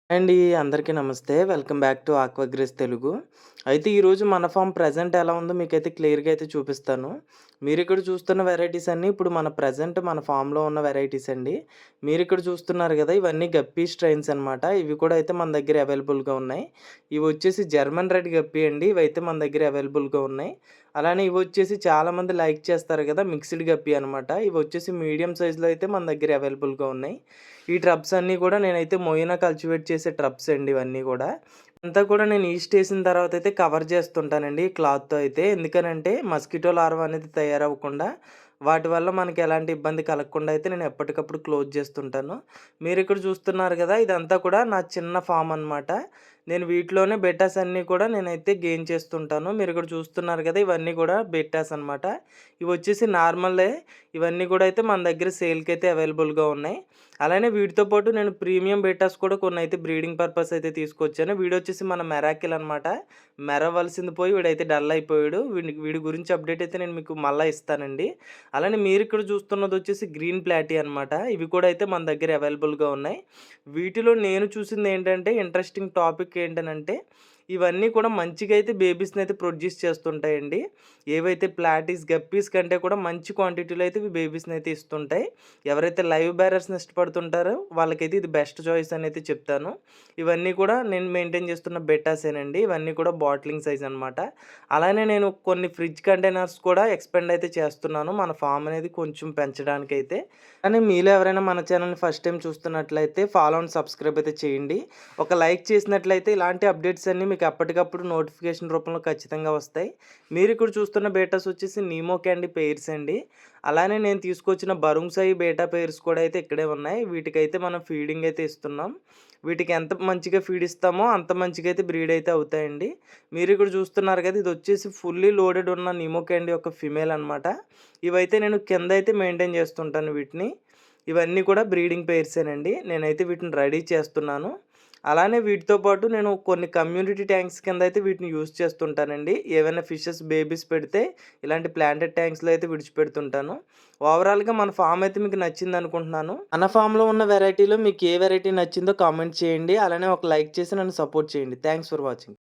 అండి. అందరికీ నమస్తే. వెల్కమ్ బ్యాక్ టు ఆక్వాగ్రేస్ తెలుగు. అయితే ఈరోజు మన ఫార్మ్ ప్రెజెంట్ ఎలా ఉందో మీకైతే క్లియర్‌గా అయితే చూపిస్తాను. మీరిక్కడ చూస్తున్న వెరైటీస్ అన్నీ ఇప్పుడు మన ఫార్మ్‌లో ఉన్న వెరైటీస్ అండి. మీరిక్కడ చూస్తున్నారు గదా! ఇవన్నీ గప్పీ స్ట్రెయిన్స్ అనమాట. ఇవి కూడా అయితే మన దగ్గర అవైలబుల్‌గా ఉన్నాయి. ఇవొచ్చేసి జర్మన్ రెడ్ గప్పీ అండి. ఇవైతే మన దగ్గర అవైలబుల్‌గా ఉన్నాయి. అలానే ఇవొచ్చేసి చాలామంది లైక్ చేస్తారు గదా! మిక్స్‌డ్ గప్పీ అనమాట. ఇవొచ్చేసి మీడియం సైజ్‌లో అయితే మన దగ్గర అవైలబుల్‌గా ఉన్నాయి. ఈ ట్రబ్స్ అన్నీ కూడా నేనైతే మొయినా కల్టివేట్ చేసే ట్రబ్స్ అండి ఇవన్నీ కూడా. అంతా కూడా నేను ఈస్ట్ ఏసిన తర్వాత అయితే కవర్ చేస్తుంటానండి క్లాత్‌తో అయితే. ఎందుకనంటే మస్కిటో లార్వా అనేది తయారవ్వకుండా, వాటి వల్ల మనకి ఎలాంటి ఇబ్బంది కలగకుండా అయితే నేను ఎప్పటికప్పుడు క్లోజ్ చేస్తుంటాను. మీరిక్కడ చూస్తున్నారు గదా! ఇదంతా కూడా నా చిన్న ఫార్మ్ అనమాట. నేను వీటిలోనే బెటాస్ అన్నీ కూడా నేనైతే గెయిన్ చేస్తుంటాను. మీరిక్కడ చూస్తున్నారు గదా! ఇవన్నీ కూడా బెటాస్ అనమాట. ఇవొచ్చేసి నార్మలే. ఇవన్నీ కూడా అయితే మన దగ్గర సేల్‌కైతే అవైలబుల్‌గా ఉన్నాయి. అలానే వీటితో పాటు నేను ప్రీమియం బెటాస్ కూడా కొన్నైతే బ్రీడింగ్ పర్పస్ అయితే తీసుకొచ్చాను. వీడొచ్చేసి మన మెరాకిల్ అనమాట. మెరవలసింది పోయి వీడైతే డల్ అయిపోయాడు. వీడి గురించి అప్డేట్ అయితే నేను మీకు మళ్ళా ఇస్తానండి. అలానే మీరిక్కడ చూస్తున్నదొచ్చేసి గ్రీన్ ప్లాటీ అనమాట. ఇవి కూడా అయితే మన దగ్గర అవైలబుల్‌గా ఉన్నాయి. వీటిలో నేను చూసిందేంటంటే ఇంట్రెస్టింగ్ టాపిక్ ఏంటనంటే, ఇవన్నీ కూడా మంచిగా అయితే బేబీస్‌నైతే ప్రొడ్యూస్ చేస్తుంటాయండి. ఏవైతే ప్లాటీస్, గప్పీస్ కంటే కూడా మంచి క్వాంటిటీలో అయితే ఇవి బేబీస్‌నైతే ఇస్తుంటాయి. ఎవరైతే లైవ్ బేరర్స్‌ని ఇష్టపడుతుంటారో వాళ్ళకైతే ఇది బెస్ట్ చాయిస్ అనైతే చెప్తాను. ఇవన్నీ కూడా నేను మెయింటైన్ చేస్తున్న బెటాసేనండి. ఇవన్నీ కూడా బాట్లింగ్ సైజ్ అనమాట. అలానే నేను కొన్ని ఫ్రిడ్జ్ కంటైనర్స్ కూడా ఎక్స్‌పెండ్ అయితే చేస్తున్నాను. మన ఫార్మ్ అనేది కొంచెం పెంచడానికైతే. కానీ మీలో ఎవరైనా మన ఛానల్‌ని ఫస్ట్ టైమ్ చూస్తున్నట్లయితే ఫాలో అండ్ సబ్స్క్రైబ్ అయితే చేయండి. ఒక లైక్ చేసినట్లయితే ఇలాంటి అప్డేట్స్ అన్నీ మీకు అప్పటికప్పుడు నోటిఫికేషన్ రూపంలో ఖచ్చితంగా వస్తాయి. మీరిక్కడ చూస్తున్న బేటాస్ వచ్చేసి నీమో క్యాండీ పెయిర్స్ అండి. అలానే నేను తీసుకొచ్చిన బరుంగ్సాయి బేటా పెయిర్స్ కూడా అయితే ఇక్కడే ఉన్నాయి. వీటికైతే మనం ఫీడింగ్ అయితే ఇస్తున్నాం. వీటికి ఎంత మంచిగా ఫీడ్ ఇస్తామో అంత మంచిగా అయితే బ్రీడ్ అయితే అవుతాయండి. మీరిక్కడ చూస్తున్నారు కదా! ఇదొచ్చేసి ఫుల్లీ లోడెడ్ ఉన్న నీమో క్యాండీ యొక్క ఫీమేల్ అనమాట. ఇవైతే నేను కిందైతే మెయింటైన్ చేస్తుంటాను వీటిని. ఇవన్నీ కూడా బ్రీడింగ్ పెయిర్సేనండి. నేనైతే వీటిని రెడీ చేస్తున్నాను. అలానే వీటితో పాటు నేను కొన్ని కమ్యూనిటీ ట్యాంక్స్ కింద అయితే వీటిని యూజ్ చేస్తుంటానండి. ఏవైనా ఫిషెస్ బేబీస్ పెడితే ఇలాంటి ప్లాంటెడ్ ట్యాంక్స్‌లో అయితే విడిచిపెడుతుంటాను. ఓవరాల్‌గా మన ఫార్మ్ అయితే మీకు నచ్చిందనుకుంటున్నాను. మన ఫార్మ్‌లో ఉన్న వెరైటీలో మీకు ఏ వెరైటీ నచ్చిందో కామెంట్ చేయండి. అలానే ఒక లైక్ చేసి నన్ను సపోర్ట్ చేయండి. Thanks for watching.